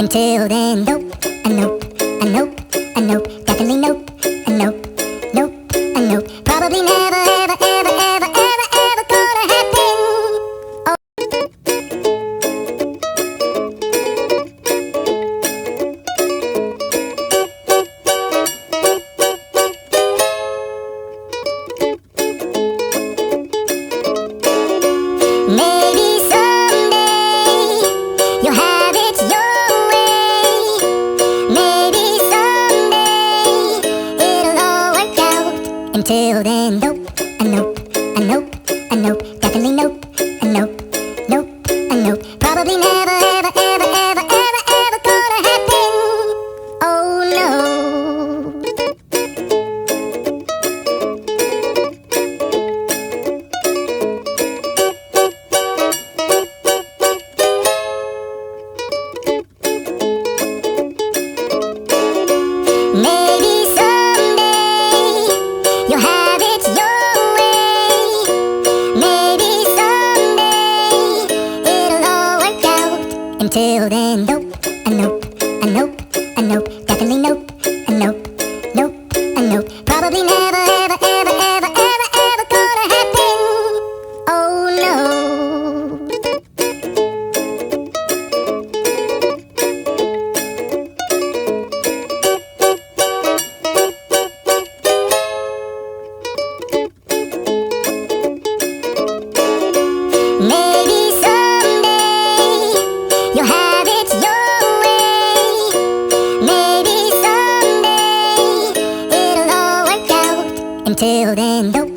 Until then, nope, a nope, a nope, a nope, definitely nope, a nope, nope, a nope. Probably never, ever, ever, ever, ever, ever gonna happen. Oh. Maybe someday you'll have it your way. Maybe someday it'll all work out. Until then, nope, a nope, a nope, a nope, definitely nope, a nope, nope, a nope. Probably never, ever, ever, ever, ever, ever gonna happen. Oh no. Maybe someday you'll have it your way. Maybe someday it'll all work out. Until then, nope, a nope, a nope, a nope, definitely nope, a nope, nope, a nope. Probably never, ever, ever, ever, ever, ever gonna happen. Oh no. Maybe someday you'll have it your way. Maybe someday it'll all work out. Until then, nope.